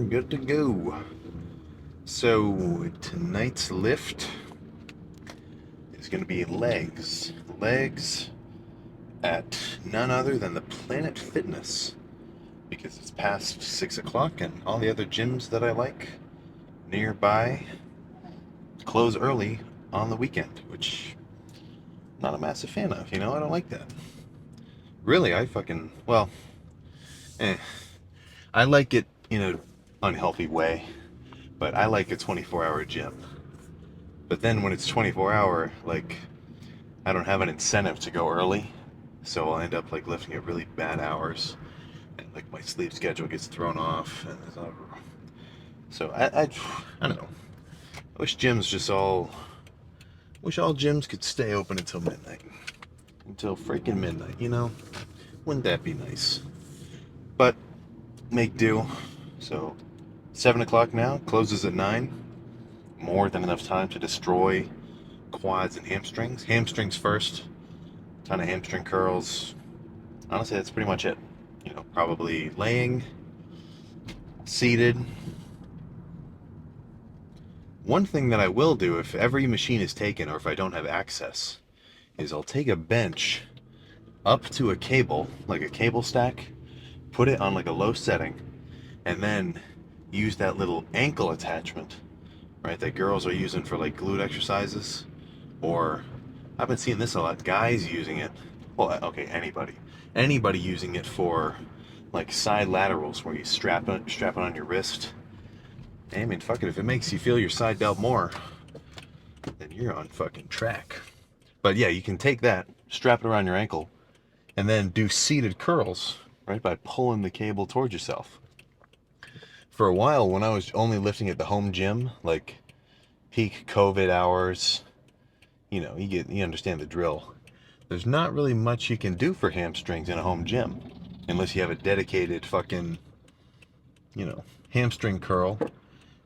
good to go. So tonight's lift is going to be legs. Legs at none other than the Planet Fitness, because it's past 6 o'clock and all the other gyms that I like nearby close early on the weekend, which I'm not a massive fan of. I don't like that. Really, eh. I like it in an unhealthy way, but I like a 24-hour gym. But then when it's 24-hour, I don't have an incentive to go early, so I'll end up lifting at really bad hours, and my sleep schedule gets thrown off, and so I don't know. I wish all gyms could stay open until midnight, until freaking midnight. Wouldn't that be nice? But make do. So 7 o'clock now, closes at 9. More than enough time to destroy quads and hamstrings. Hamstrings first, ton of hamstring curls. Honestly, that's pretty much it. Probably laying, seated. One thing that I will do if every machine is taken or if I don't have access is I'll take a bench up to a cable, like a cable stack, put it on a low setting, and then use that little ankle attachment, right, that girls are using for glute exercises. Or I've been seeing this a lot, guys using it. Well, okay, anybody using it for side laterals where you strap it on your wrist. I mean, fuck it, if it makes you feel your side delt more, then you're on fucking track. But yeah, you can take that, strap it around your ankle, and then do seated curls, right, by pulling the cable towards yourself. For a while, when I was only lifting at the home gym, peak COVID hours, you understand the drill. There's not really much you can do for hamstrings in a home gym, unless you have a dedicated fucking, hamstring curl,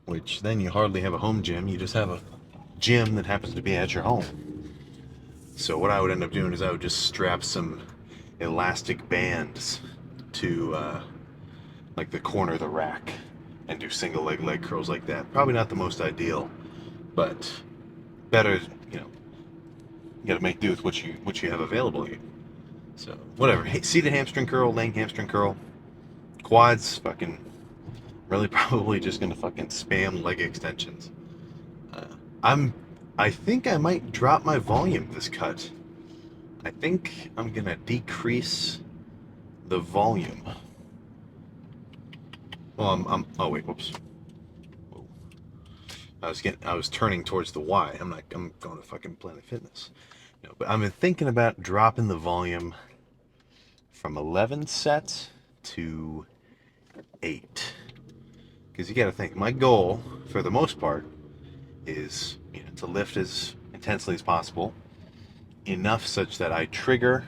which then you hardly have a home gym. You just have a gym that happens to be at your home. So what I would end up doing is I would just strap some elastic bands to the corner of the rack and do single leg curls like that. Probably not the most ideal, but better. You got to make do with what you have available here. So whatever. Hey, seated hamstring curl, laying hamstring curl, quads. Fucking really probably just gonna fucking spam leg extensions. Uh, I'm. I think I might drop my volume this cut. I think I'm gonna decrease the volume. Well, oh wait, whoops. Whoa. I was turning towards the Y. I'm going to fucking Planet Fitness. No, but I've been thinking about dropping the volume from 11 sets to 8. Because you got to think, my goal, for the most part, is to lift as intensely as possible, enough such that I trigger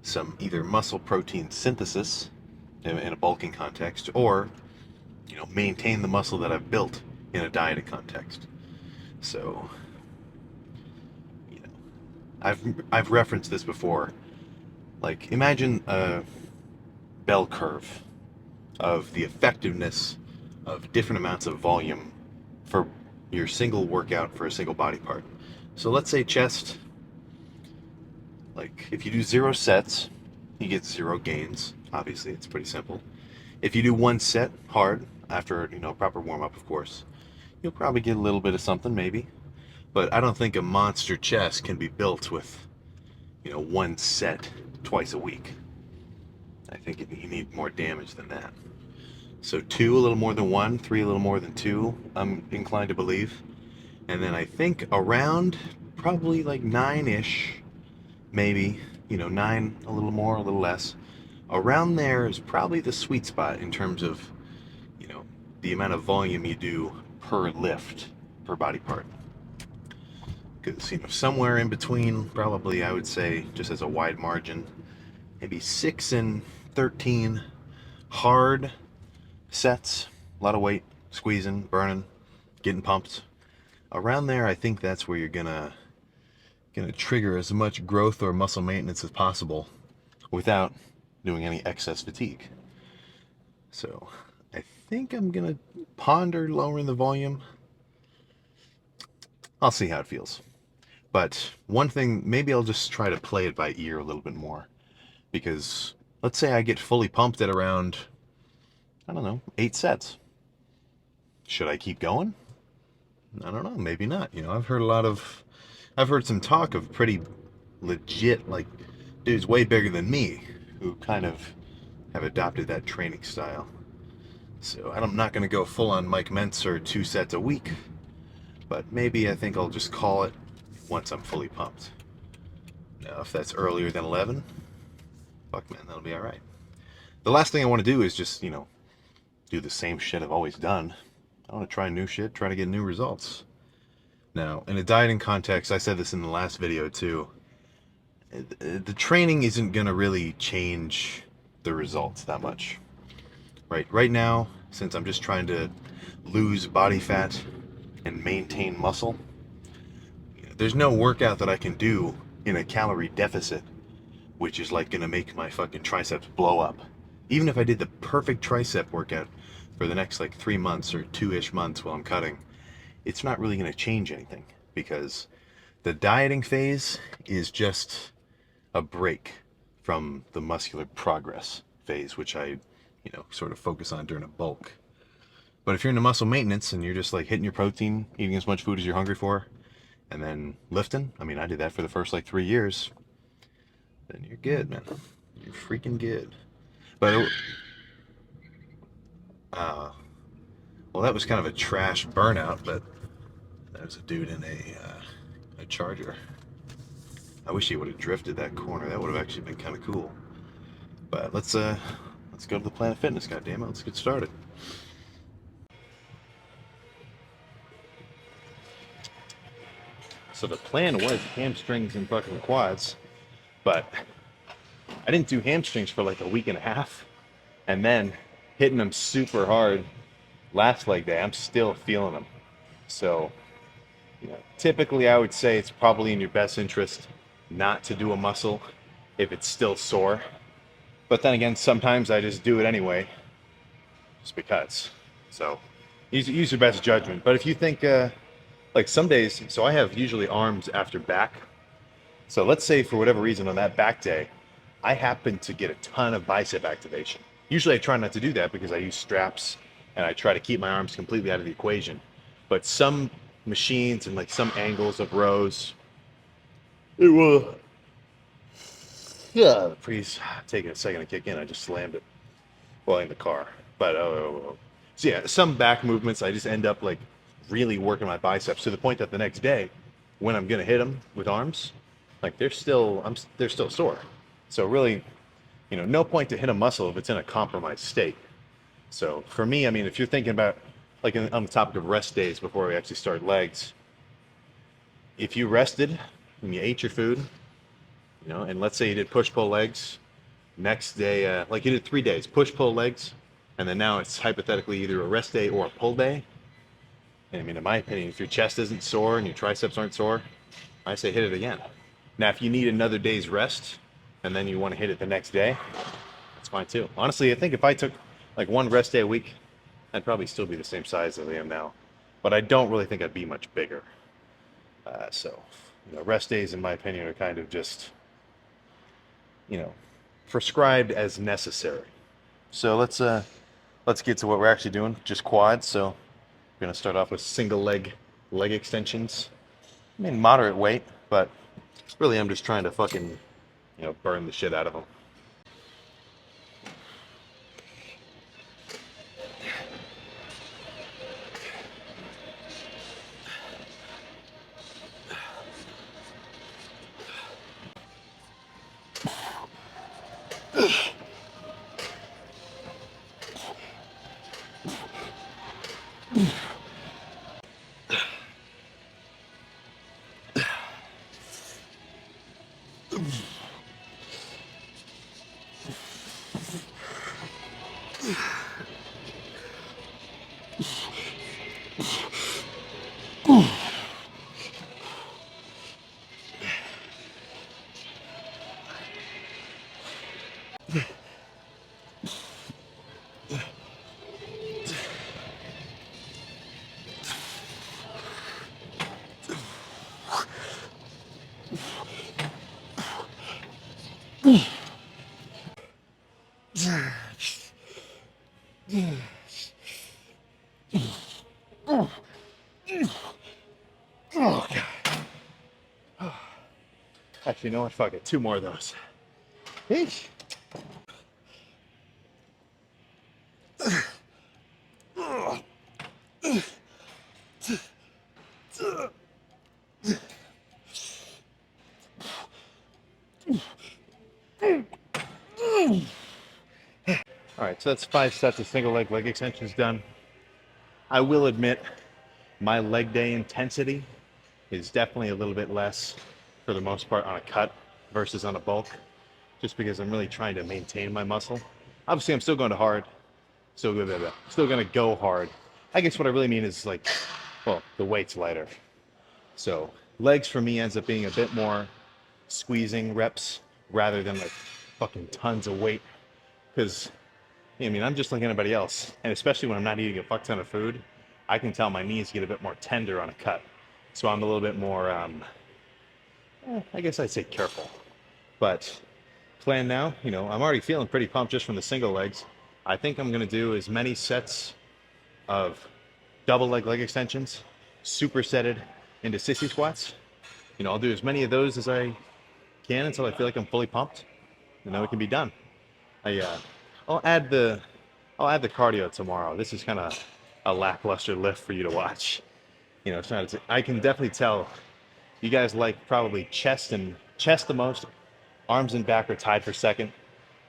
some either muscle protein synthesis in a bulking context, or maintain the muscle that I've built in a dieting context. So, I've referenced this before. Imagine a bell curve of the effectiveness of different amounts of volume for your single workout for a single body part. So let's say chest. If you do 0 sets, you get 0 gains. Obviously, it's pretty simple. If you do 1 set hard after proper warm up, of course, you'll probably get a little bit of something, maybe. But I don't think a monster chest can be built with 1 set twice a week. I think you need more damage than that. So 2 a little more than 1, 3 a little more than 2, I'm inclined to believe. And then I think around probably 9-ish, maybe, 9 a little more, a little less. Around there is probably the sweet spot in terms of, the amount of volume you do per lift, per body part. Because, somewhere in between, probably I would say, just as a wide margin, maybe 6 and 13 hard sets, a lot of weight, squeezing, burning, getting pumped. Around there, I think that's where you're gonna trigger as much growth or muscle maintenance as possible without doing any excess fatigue. So I think I'm gonna ponder lowering the volume. I'll see how it feels. But one thing, maybe I'll just try to play it by ear a little bit more. Because let's say I get fully pumped at around, I don't know, 8 sets. Should I keep going? I don't know, maybe not. I've heard some talk of pretty legit, like, dudes way bigger than me who kind of have adopted that training style. So I'm not going to go full on Mike Mentzer 2 sets a week, but maybe I think I'll just call it once I'm fully pumped. Now, if that's earlier than 11, fuck man, that'll be alright. The last thing I want to do is just, do the same shit I've always done. I want to try new shit, try to get new results. Now, in a dieting context, I said this in the last video too, the training isn't going to really change the results that much. Right now, since I'm just trying to lose body fat and maintain muscle, there's no workout that I can do in a calorie deficit which is like gonna make my fucking triceps blow up. Even if I did the perfect tricep workout for the next like 3 months or 2-ish months while I'm cutting, it's not really gonna change anything because the dieting phase is just a break from the muscular progress phase, which I, sort of focus on during a bulk. But if you're into muscle maintenance and you're just like hitting your protein, eating as much food as you're hungry for, and then lifting, I mean, I did that for the first like 3 years, then you're good, man. You're freaking good. But well, that was kind of a trash burnout, but that was a dude in a Charger. I wish he would have drifted that corner. That would have actually been kind of cool. But let's go to the Planet Fitness. Goddammit, let's get started. So the plan was hamstrings and fucking quads, but I didn't do hamstrings for like a week and a half, and then hitting them super hard last leg day, I'm still feeling them. So, typically I would say it's probably in your best interest not to do a muscle if it's still sore. But then again, sometimes I just do it anyway, just because. So, use your best judgment. But if you think, like some days, so I have usually arms after back. So let's say for whatever reason on that back day, I happen to get a ton of bicep activation. Usually I try not to do that because I use straps and I try to keep my arms completely out of the equation. But some machines and like some angles of rows, it will. Yeah, please take a second to kick in. I just slammed it while in the car. But so yeah, some back movements I just end up like really working my biceps to the point that the next day, when I'm gonna hit them with arms, like they're still sore. So really, no point to hit a muscle if it's in a compromised state. So for me, I mean, if you're thinking about like on the topic of rest days before we actually start legs, if you rested and you ate your food, and let's say you did push pull legs, next day, like you did 3 days, push pull legs, and then now it's hypothetically either a rest day or a pull day. And I mean, in my opinion, if your chest isn't sore and your triceps aren't sore, I say hit it again. Now, if you need another day's rest and then you want to hit it the next day, that's fine too. Honestly, I think if I took like one rest day a week, I'd probably still be the same size as I am now. But I don't really think I'd be much bigger. So, rest days, in my opinion, are kind of just, you know, prescribed as necessary. So let's get to what we're actually doing. Just quads. So we're gonna start off with single leg extensions. I mean, moderate weight, but really I'm just trying to fucking, burn the shit out of them. Oh God. Actually, you know what? Fuck it. 2 more of those. Eesh. All right, so that's 5 sets of single leg extensions done. I will admit my leg day intensity is definitely a little bit less for the most part on a cut versus on a bulk, just because I'm really trying to maintain my muscle. Obviously, I'm still going to hard, still going to go hard. I guess what I really mean is like, well, the weight's lighter. So legs for me ends up being a bit more squeezing reps rather than like fucking tons of weight. Because, I mean, I'm just like anybody else. And especially when I'm not eating a fuck ton of food, I can tell my knees get a bit more tender on a cut. So I'm a little bit more, I guess I'd say careful. But plan now, you know, I'm already feeling pretty pumped just from the single legs. I think I'm going to do as many sets of double leg extensions, supersetted into sissy squats. You know, I'll do as many of those as I can until I feel like I'm fully pumped, and then it can be done. I I'll add the cardio tomorrow. This is kind of a lackluster lift for you to watch. You know, it's not. I can definitely tell you guys like probably chest the most. Arms and back are tied for second,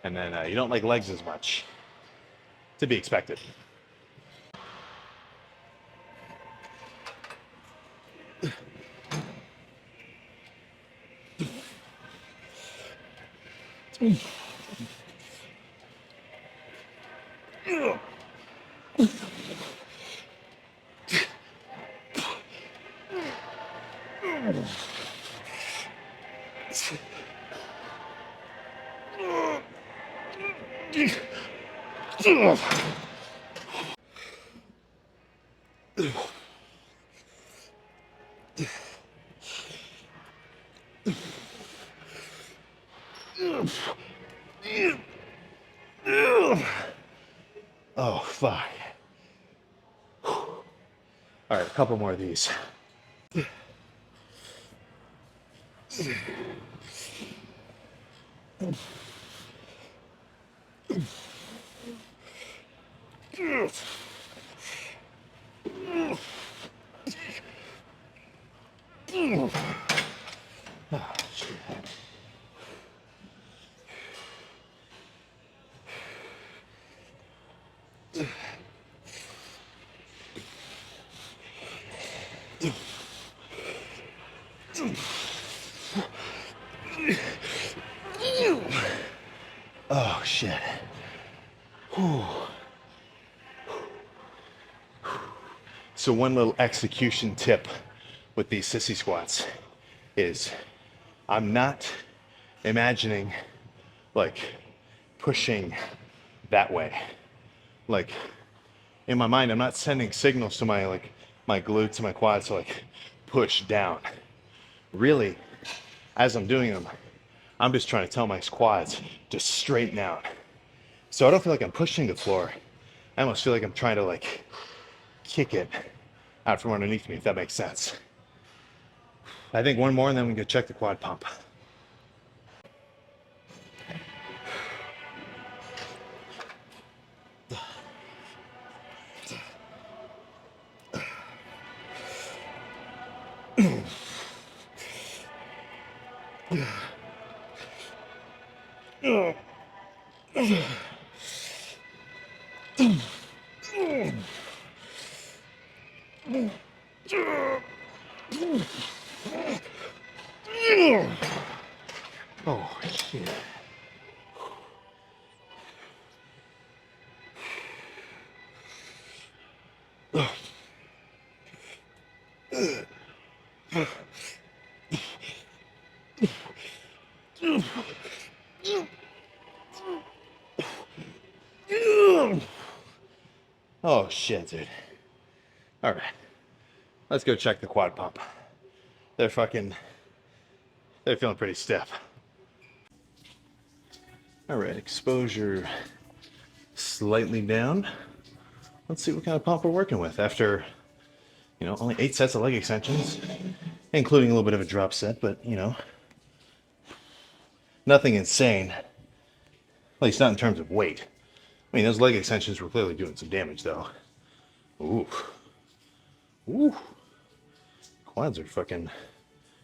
and then you don't like legs as much. To be expected. Oh fuck. All right, a couple more of these. Oh shit. Whew. So one little execution tip with these sissy squats is I'm not imagining like pushing that way. Like in my mind, I'm not sending signals to my glutes and my quads to like push down. Really, as I'm doing them, I'm just trying to tell my quads to straighten out. So I don't feel like I'm pushing the floor. I almost feel like I'm trying to like kick it out from underneath me, if that makes sense. I think one more and then we can check the quad pump. Oh shit. Oh shit, dude. All right, let's go check the quad pump. They're feeling pretty stiff. All right, exposure slightly down. Let's see what kind of pump we're working with after, only 8 sets of leg extensions, including a little bit of a drop set, but, nothing insane. At least not in terms of weight. I mean, those leg extensions were clearly doing some damage, though. Ooh. Ooh. Quads are fucking...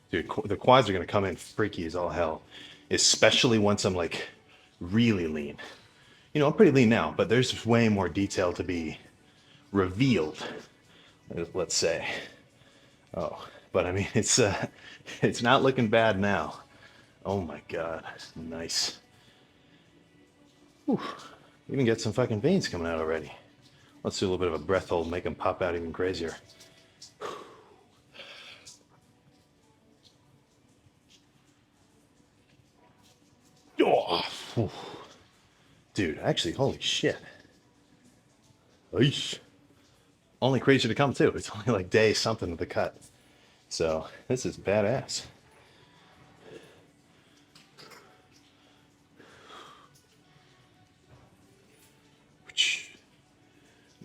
Dude, the quads are going to come in freaky as all hell. Especially once I'm, like, really lean. I'm pretty lean now, but there's way more detail to be revealed, let's say. Oh, but I mean, it's not looking bad now. Oh my God, nice. Whew. Even get some fucking veins coming out already. Let's do a little bit of a breath hold, make them pop out even crazier. Oh, dude, actually, holy shit. Eesh. Only crazier to come too. It's only like day something of the cut. So this is badass.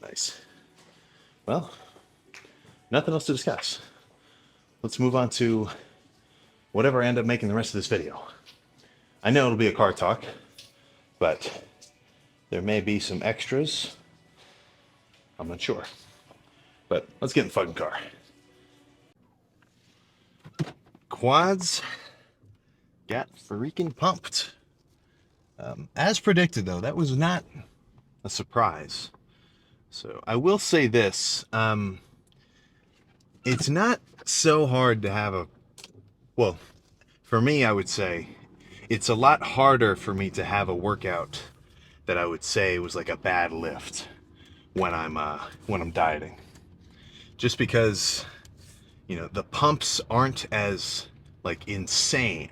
Nice. Well, nothing else to discuss. Let's move on to whatever I end up making the rest of this video. I know it'll be a car talk, but there may be some extras. I'm not sure. But let's get in the fucking car. Quads got freaking pumped. As predicted, though, that was not a surprise. So I will say this. It's not so hard to have a... Well, for me, I would say it's a lot harder for me to have a workout that I would say was like a bad lift when I'm dieting. Just because, the pumps aren't as like insane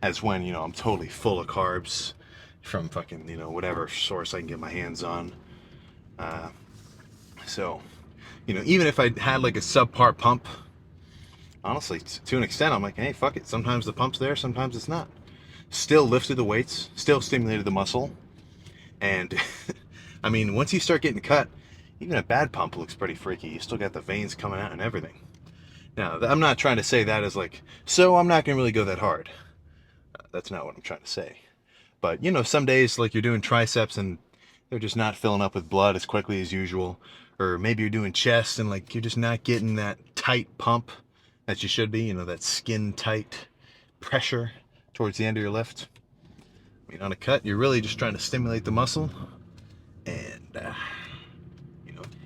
as when, I'm totally full of carbs from fucking, whatever source I can get my hands on. So, even if I had like a subpar pump, honestly, to an extent, I'm like, hey, fuck it. Sometimes the pump's there, sometimes it's not. Still lifted the weights, still stimulated the muscle. And, I mean, once you start getting cut, even a bad pump looks pretty freaky. You still got the veins coming out and everything. Now, I'm not trying to say that as like, so I'm not going to really go that hard. That's not what I'm trying to say. But, some days, like, you're doing triceps and they're just not filling up with blood as quickly as usual. Or maybe you're doing chest and, like, you're just not getting that tight pump that you should be. That skin-tight pressure towards the end of your lift. I mean, on a cut, you're really just trying to stimulate the muscle and,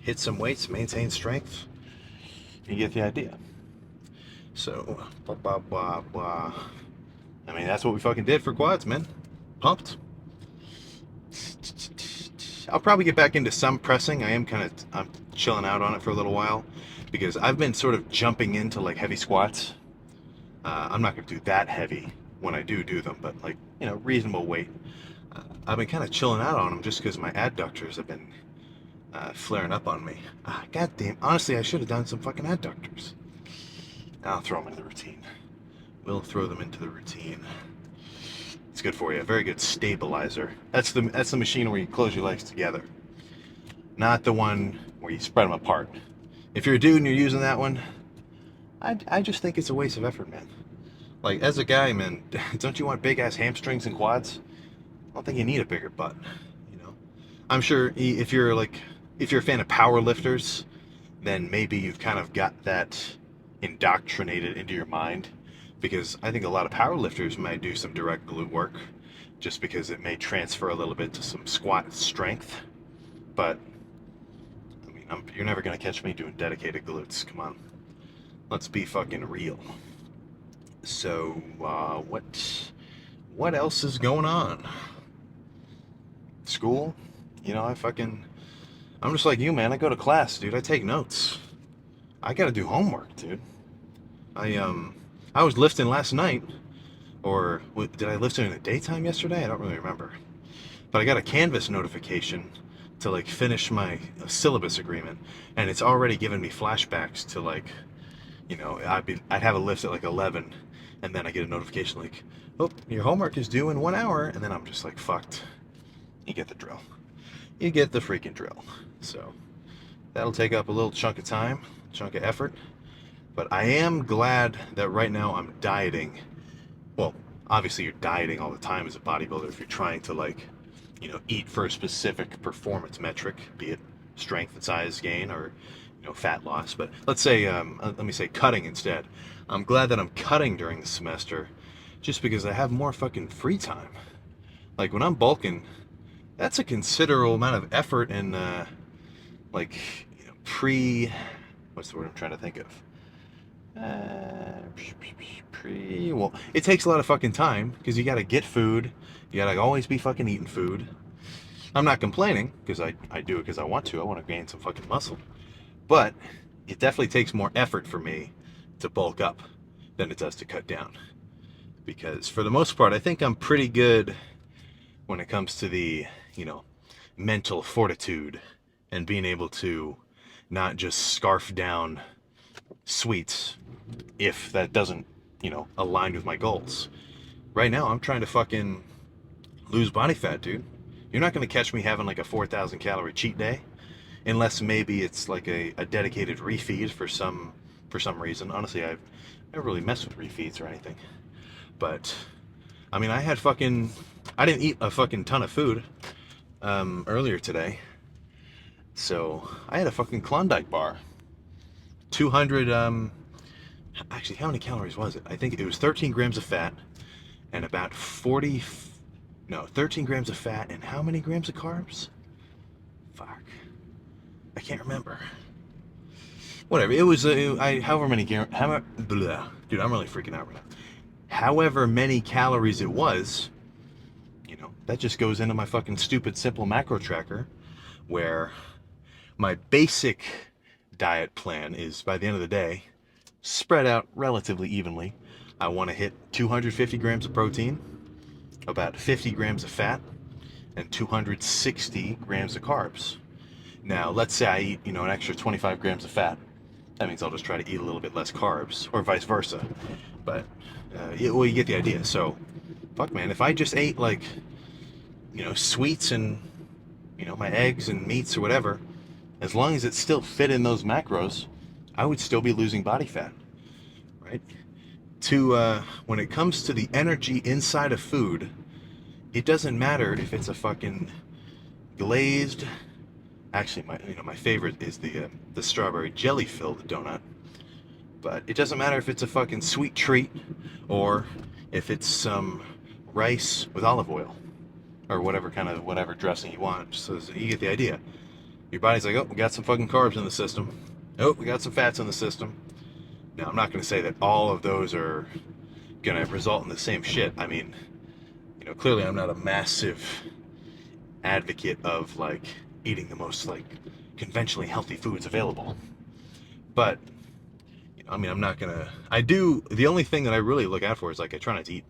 hit some weights, maintain strength. You get the idea. So, blah, blah, blah, blah. I mean, that's what we fucking did for quads, man. Pumped. I'll probably get back into some pressing. I'm chilling out on it for a little while because I've been sort of jumping into like heavy squats. I'm not going to do that heavy when I do them, but like, reasonable weight. I've been kind of chilling out on them just because my adductors have been flaring up on me. God damn. Honestly, I should have done some fucking adductors. I'll throw them into the routine. We'll throw them into the routine. It's good for you. Very good stabilizer. That's the machine where you close your legs together. Not the one where you spread them apart. If you're a dude and you're using that one, I just think it's a waste of effort, man. Like, as a guy, man, don't you want big-ass hamstrings and quads? I don't think you need a bigger butt, I'm sure if you're a fan of power lifters, then maybe you've kind of got that indoctrinated into your mind. Because I think a lot of power lifters might do some direct glute work just because it may transfer a little bit to some squat strength. But, I mean, you're never going to catch me doing dedicated glutes. Come on. Let's be fucking real. So, what else is going on? School? I'm just like you, man. I go to class, dude. I take notes. I got to do homework, dude. I was lifting last night, or did I lift in the daytime yesterday? I don't really remember. But I got a Canvas notification to like finish my syllabus agreement, and it's already given me flashbacks to like, I'd have a lift at like 11, And then I get a notification like, oh, your homework is due in 1 hour. And then I'm just like, fucked. You get the drill. You get the freaking drill. So that'll take up a little chunk of time, chunk of effort. But I am glad that right now I'm dieting. Well, obviously you're dieting all the time as a bodybuilder if you're trying to eat for a specific performance metric, be it strength and size gain or fat loss. But let's say, let me say cutting instead. I'm glad that I'm cutting during the semester just because I have more fucking free time. Like when I'm bulking, that's a considerable amount of effort and like what's the word I'm trying to think of? Well, it takes a lot of fucking time because you gotta get food. You gotta always be fucking eating food. I'm not complaining because I do it because I want to. I want to gain some fucking muscle. But it definitely takes more effort for me to bulk up than it does to cut down. Because for the most part, I think I'm pretty good when it comes to the, mental fortitude and being able to not just scarf down sweets if that doesn't, align with my goals. Right now, I'm trying to fucking lose body fat, dude. You're not going to catch me having like a 4,000 calorie cheat day unless maybe it's like a dedicated refeed for some reason. Honestly, I've never really messed with refeeds or anything. But I mean, I didn't eat a fucking ton of food earlier today. So I had a fucking Klondike bar. 200, actually, how many calories was it? I think it was 13 grams of fat and about 13 grams of fat and how many grams of carbs? Fuck. I can't remember. Whatever. It was, however many, dude, I'm really freaking out right now. However many calories it was, that just goes into my fucking stupid simple macro tracker where my basic diet plan is by the end of the day, spread out relatively evenly. I want to hit 250 grams of protein, about 50 grams of fat, and 260 grams of carbs. Now, let's say I eat, an extra 25 grams of fat. That means I'll just try to eat a little bit less carbs, or vice versa. But, you get the idea. So, fuck, man, if I just ate, like, sweets and, my eggs and meats or whatever, as long as it still fit in those macros, I would still be losing body fat, right? When it comes to the energy inside of food, it doesn't matter if it's a fucking glazed. Actually, my favorite is the strawberry jelly filled donut. But it doesn't matter if it's a fucking sweet treat or if it's some rice with olive oil or whatever dressing you want. So you get the idea. Your body's like, oh, we got some fucking carbs in the system. Oh, we got some fats in the system. Now, I'm not going to say that all of those are going to result in the same shit. I mean, clearly I'm not a massive advocate of, like, eating the most, like, conventionally healthy foods available. But, I'm not going to... the only thing that I really look out for is, like, I try not to eat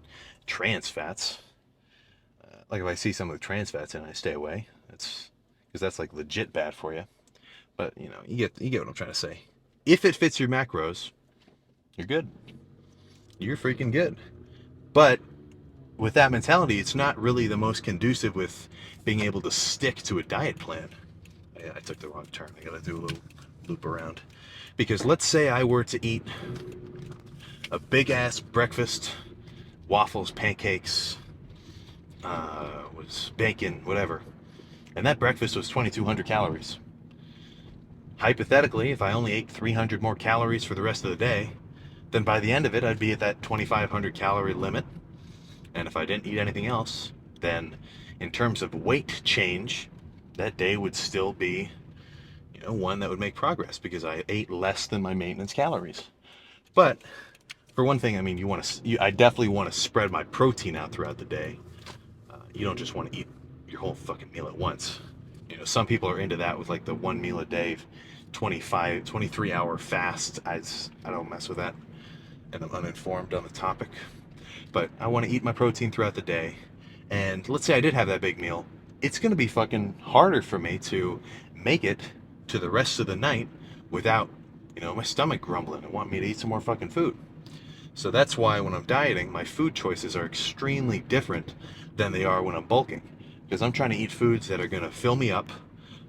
trans fats. Like, if I see some of the trans fats in, I stay away. Because that's, like, legit bad for you. But, you get what I'm trying to say. If it fits your macros, you're good. You're freaking good. But with that mentality, it's not really the most conducive with being able to stick to a diet plan. I took the wrong turn. I gotta do a little loop around. Because let's say I were to eat a big ass breakfast, waffles, pancakes, was bacon, whatever. And that breakfast was 2,200 calories. Hypothetically, if I only ate 300 more calories for the rest of the day, then by the end of it, I'd be at that 2,500 calorie limit. And if I didn't eat anything else, then in terms of weight change, that day would still be, one that would make progress because I ate less than my maintenance calories. But for one thing, I mean, I definitely want to spread my protein out throughout the day. You don't just want to eat your whole fucking meal at once. Some people are into that with like the one meal a day, 23 hour fast. I don't mess with that, and I'm uninformed on the topic. But I want to eat my protein throughout the day. And let's say I did have that big meal. It's going to be fucking harder for me to make it to the rest of the night without, my stomach grumbling and wanting me to eat some more fucking food. So that's why when I'm dieting, my food choices are extremely different than they are when I'm bulking. Because I'm trying to eat foods that are going to fill me up,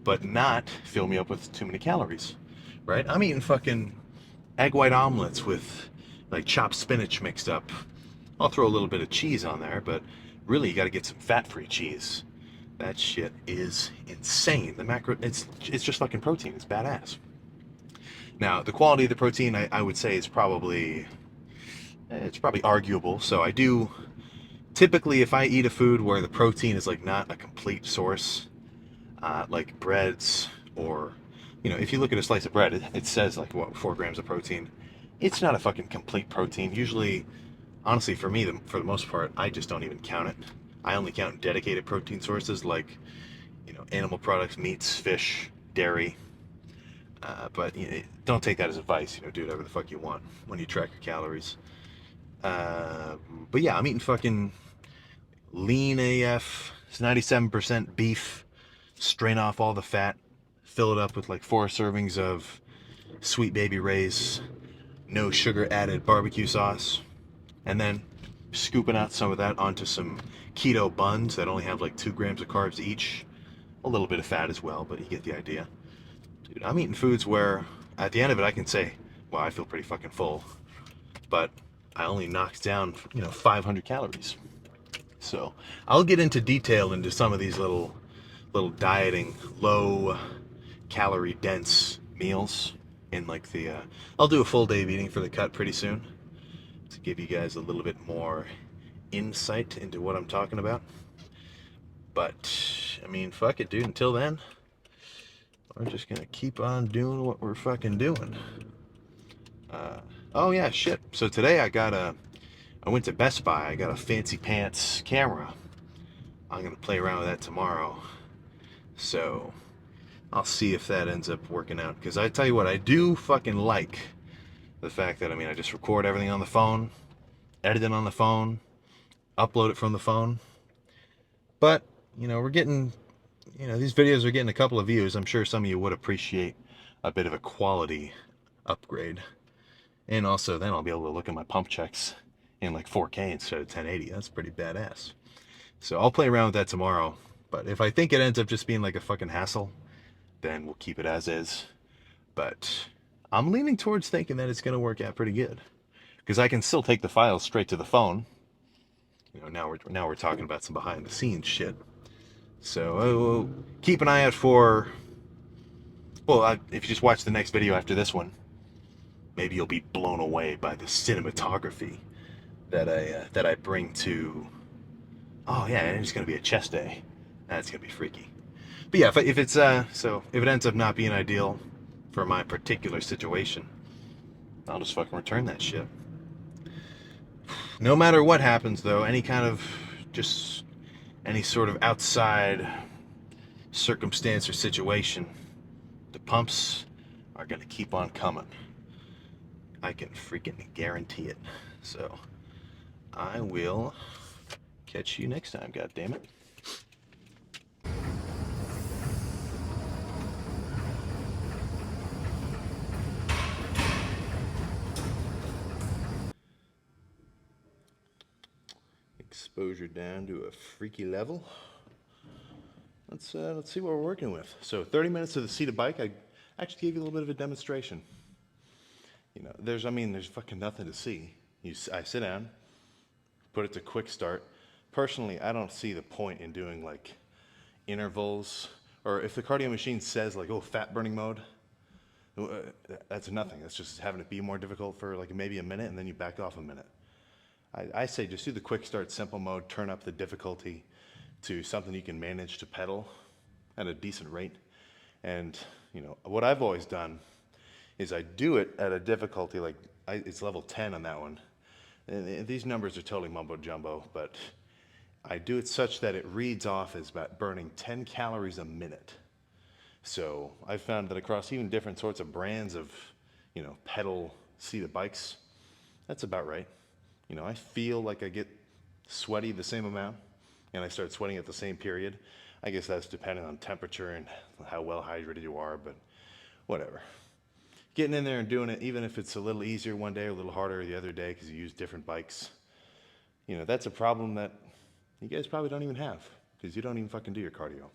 but not fill me up with too many calories. Right? I'm eating fucking egg white omelets with like chopped spinach mixed up. I'll throw a little bit of cheese on there, but really you got to get some fat-free cheese. That shit is insane. The macro, it's just fucking protein. It's badass. Now, the quality of the protein, I would say, is probably it's probably arguable. So I do typically, if I eat a food where the protein is like not a complete source, like breads or if you look at a slice of bread, it says like what 4 grams of protein. It's not a fucking complete protein. Usually, honestly, for me, for the most part, I just don't even count it. I only count dedicated protein sources like animal products, meats, fish, dairy. But don't take that as advice. Do whatever the fuck you want when you track your calories. Uh, but yeah, I'm eating fucking lean AF. It's 97% beef. Strain off all the fat. Fill it up with like 4 servings of Sweet Baby Ray's no sugar added barbecue sauce. And then scooping out some of that onto some keto buns that only have like 2 grams of carbs each. A little bit of fat as well, but you get the idea. Dude, I'm eating foods where at the end of it I can say, well, I feel pretty fucking full. But I only knocked down, 500 calories. So I'll get into detail into some of these little dieting, low calorie dense meals in like the I'll do a full day of eating for the cut pretty soon to give you guys a little bit more insight into what I'm talking about. But I mean, fuck it, dude. Until then, we're just gonna keep on doing what we're fucking doing. Oh yeah, shit. So today I went to Best Buy. I got a fancy pants camera. I'm gonna play around with that tomorrow. So I'll see if that ends up working out. Because I tell you what, I do fucking like the fact that I just record everything on the phone, edit it on the phone, upload it from the phone. But we're getting, these videos are getting a couple of views. I'm sure some of you would appreciate a bit of a quality upgrade. And also, then I'll be able to look at my pump checks in like 4K instead of 1080. That's pretty badass. So I'll play around with that tomorrow. But if I think it ends up just being like a fucking hassle, then we'll keep it as is. But I'm leaning towards thinking that it's going to work out pretty good. Because I can still take the files straight to the phone. Now we're talking about some behind the scenes shit. So keep an eye out for. Well, if you just watch the next video after this one, maybe you'll be blown away by the cinematography that I bring to. Oh yeah, and it's gonna be a chest day. That's gonna be freaky. But yeah, if it ends up not being ideal for my particular situation, I'll just fucking return that shit. No matter what happens, though, any sort of outside circumstance or situation, the pumps are gonna keep on coming. I can freaking guarantee it. So I will catch you next time, God damn it. Exposure down to a freaky level. Let's see what we're working with. So 30 minutes of the seated bike. I actually gave you a little bit of a demonstration. There's fucking nothing to see. I sit down, put it to quick start. Personally, I don't see the point in doing like intervals, or if the cardio machine says like, oh, fat burning mode, that's nothing. That's just having it be more difficult for like maybe a minute, and then you back off a minute. I say just do the quick start simple mode, turn up the difficulty to something you can manage to pedal at a decent rate. And what I've always done is I do it at a difficulty like it's level 10 on that one. And these numbers are totally mumbo jumbo, but I do it such that it reads off as about burning 10 calories a minute. So I've found that across even different sorts of brands of pedal seated bikes, that's about right. I feel like I get sweaty the same amount, and I start sweating at the same period. I guess that's dependent on temperature and how well hydrated you are, but whatever. getting in there and doing it, even if it's a little easier one day or a little harder the other day because you use different bikes, that's a problem that you guys probably don't even have because you don't even fucking do your cardio.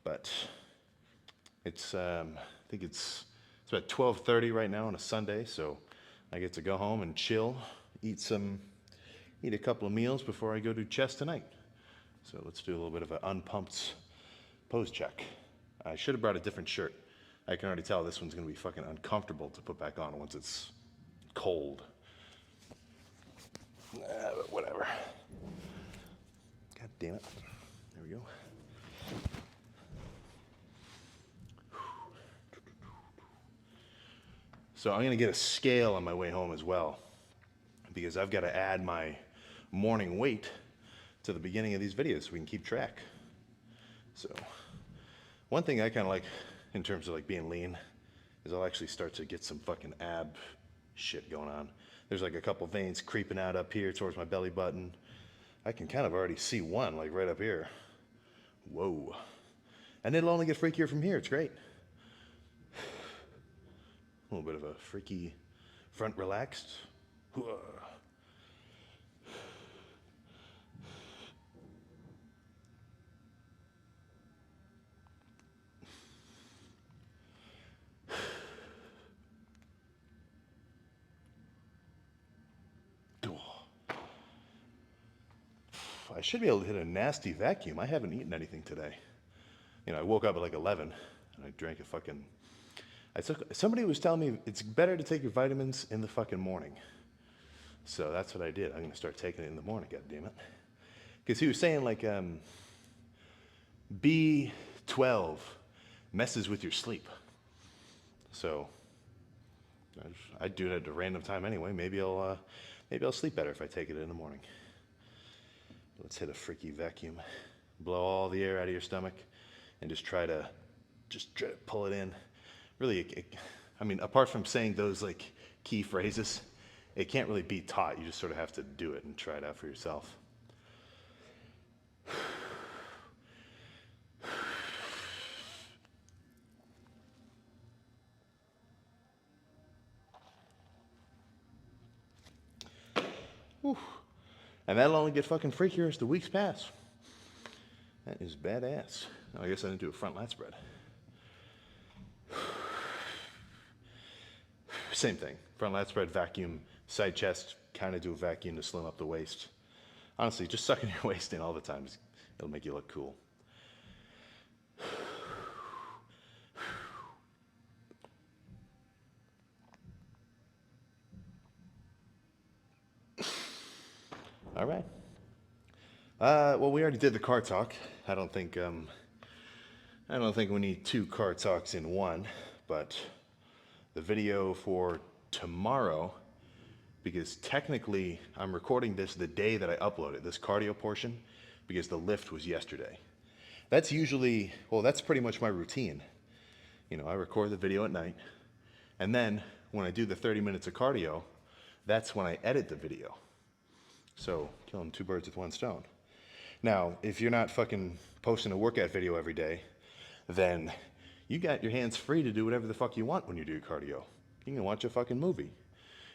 But it's, I think it's about 12:30 right now on a Sunday, so I get to go home and chill, eat a couple of meals before I go do chest tonight. So let's do a little bit of an unpumped pose check. I should have brought a different shirt. I can already tell this one's gonna be fucking uncomfortable to put back on once it's cold. But whatever. God damn it. There we go. So I'm gonna get a scale on my way home as well because I've got to add my morning weight to the beginning of these videos so we can keep track. So one thing I kind of like in terms of like being lean is I'll actually start to get some fucking ab shit going on. There's like a couple veins creeping out up here towards my belly button. I can kind of already see one like right up here. Whoa. And it'll only get freakier from here. It's great. A little bit of a freaky front relaxed. I should be able to hit a nasty vacuum. I haven't eaten anything today. I woke up at like 11 and I drank a fucking... Somebody was telling me it's better to take your vitamins in the fucking morning. So that's what I did. I'm going to start taking it in the morning, goddammit. Because he was saying like B12 messes with your sleep. So I do it at a random time anyway. Maybe I'll sleep better if I take it in the morning. Let's hit a freaky vacuum. Blow all the air out of your stomach and just try to pull it in. Really, apart from saying those like key phrases, it can't really be taught. You just sort of have to do it and try it out for yourself. Whew. And that'll only get fucking freakier as the weeks pass. That is badass. I guess I didn't do a front lat spread. Same thing. Front lat spread, vacuum, side chest, kind of do a vacuum to slim up the waist. Honestly, just sucking your waist in all the time, it'll make you look cool. All right. Well, we already did the car talk. I don't think we need 2 car talks in one, but the video for tomorrow, because technically I'm recording this the day that I upload it, this cardio portion, because the lift was yesterday. That's pretty much my routine. I record the video at night, and then when I do the 30 minutes of cardio, that's when I edit the video. So, killing 2 birds with 1 stone. Now, if you're not fucking posting a workout video every day, then you got your hands free to do whatever the fuck you want when you do your cardio. You can watch a fucking movie.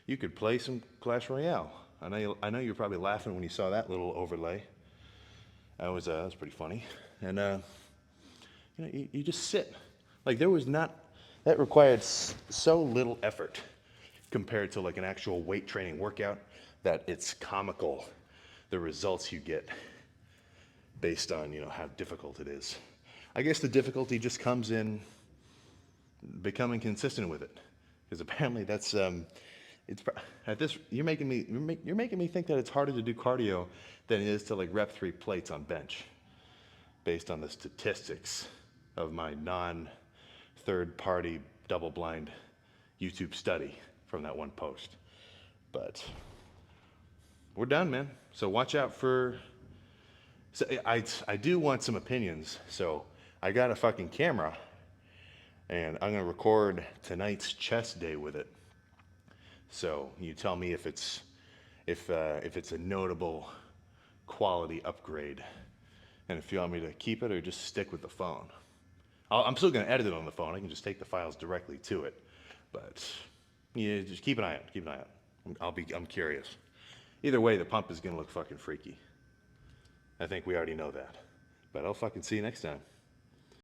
You could play some Clash Royale. I know you're probably laughing when you saw that little overlay. That was pretty funny. And you just sit. Like that required so little effort compared to like an actual weight training workout that it's comical the results you get based on how difficult it is. I guess the difficulty just comes in becoming consistent with it, because apparently that's you're making me think that it's harder to do cardio than it is to like rep 3 plates on bench, based on the statistics of my non-third-party double-blind YouTube study from that one post. But we're done, man. So watch out for. So I do want some opinions. So I got a fucking camera, and I'm gonna record tonight's chest day with it. So you tell me if it's a notable quality upgrade, and if you want me to keep it or just stick with the phone. I'm still gonna edit it on the phone. I can just take the files directly to it. But yeah, just keep an eye out. Keep an eye out. I'm curious. Either way, the pump is gonna look fucking freaky. I think we already know that. But I'll fucking see you next time.